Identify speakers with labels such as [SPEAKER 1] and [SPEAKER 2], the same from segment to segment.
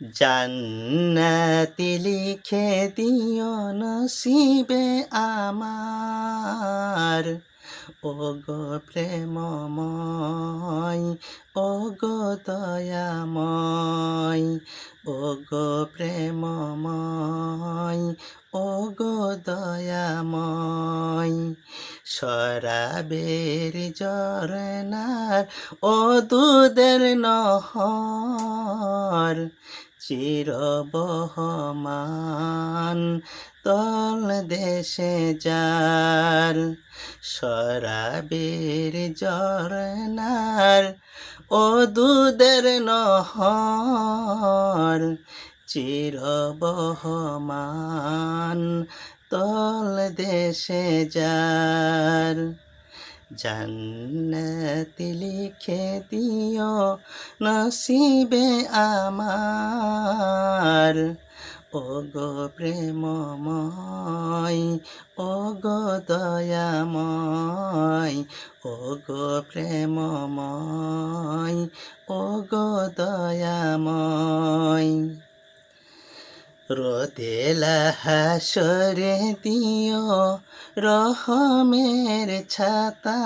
[SPEAKER 1] জান্নাতি লিখে দিও নসিবে আমার, ওগো প্রেমময়, ওগো দয়াময়, ওগো প্রেমময়, ওগো দয়াময়। শরাবের ঝরনার ও দুধের নহর, চিরবহমান তল দেশে যার। শরাবের ঝরনার ও দুধের নহর, চিরবহমান তল দেশে যার। জান্নাতি লিখে দিও নসিবে আমার, ওগো প্রেমময়, ওগো দয়াময়, ওগো প্রেমময়, ওগো দয়াময়। রোদেলা হাসরে দিও রহমের ছাতা,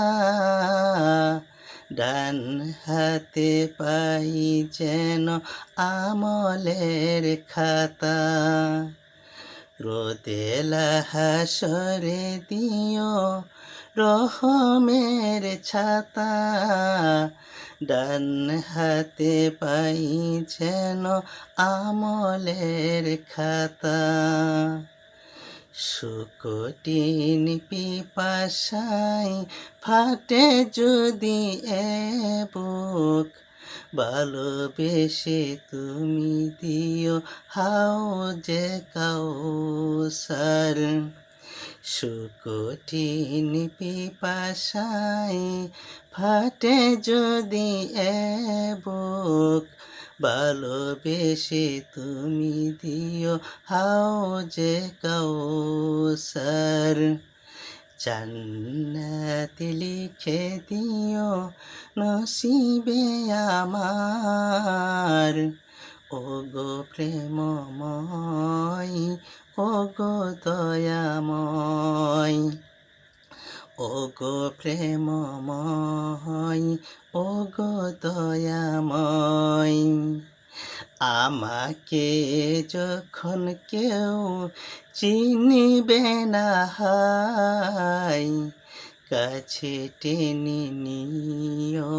[SPEAKER 1] ডান হাতে পাই যেন আমলের খাতা। রোদেলা হাসরে দিও রহমের ছাতা, ডান হাতে পাই যেন আমলের খাতা। শুকটিন পিপাসায় ফাটে যদি এ বুক, ভালোবেসে তুমি দিও হাউজে কাউসার। শুকটিন পিপাসায় ফাটে যদি এ বুক, ভালোবেসে তুমি দিও হাউজে কাউসার। জান্নাতি লিখে দিও নসিবে আমার, ওগো প্রেমময়, ওগো দয়াময়, ওগো প্রেমময়, ওগো দয়াময়। আমাকে যখন কেউ চিনিবে না হাই, কাছে টেনে নিও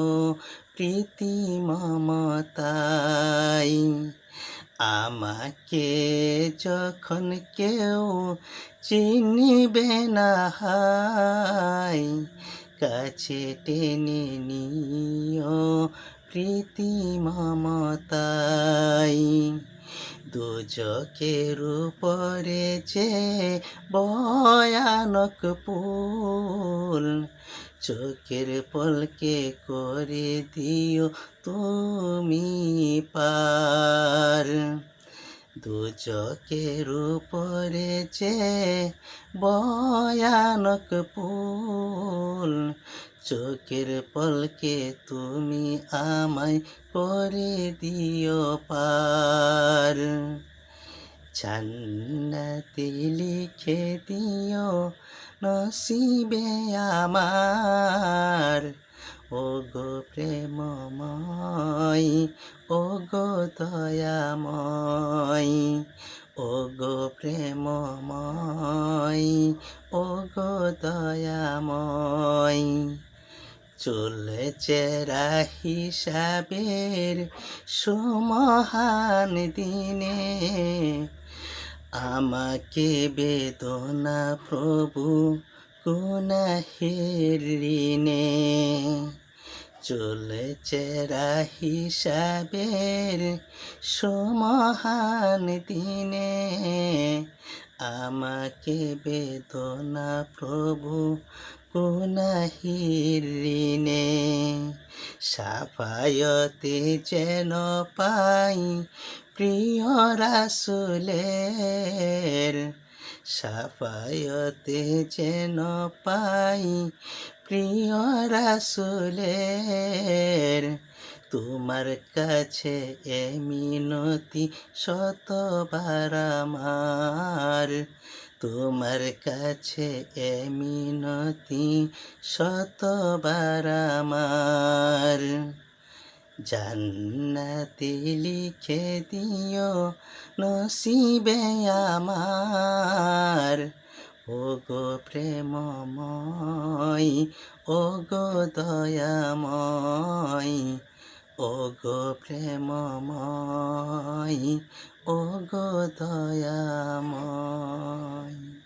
[SPEAKER 1] প্রীতি মমতায়। আমাকে যখন কেউ চিনিবে না হাই, কাছে টেনে নিও প্রীতি মমতায়। দুজকের উপরে যে ভয়ানক পুল, চোখের পলকে করে দিও তুমি পার। দুজকের উপরে যে ভয়ানক পুল, চোখের পলকে তুমি আমায় করে দিও পার। জান্নাতি লিখে দিও নসিবে আমার, ওগো প্রেমময়, ওগো দয়াময়, ওগো প্রেমময়, ওগো দয়াময়। চলেছে হিসাবের সুমহান দিনে, আমাকে বেদনা প্রভু গুনাহের ঋণে। চলেছে হিসাবের সুমহান দিনে, আমাকে বেদনা প্রভু গুনাহের ঋণে। সাফায়তে যেন পাই প্রিয় রাসূলের, সাফায়তে যেন পাই প্রিয় রাসূলের। তোমার কাছে এ মিনতি শতবার আমার, তোমার কাছে এ মিনতি শতবার আমার। জান্নাতে লিখে দিও নসিবে আমার, ওগো প্রেমময়, ওগো দয়াময়, ওগো প্রেমময়, ওগো দয়াময়।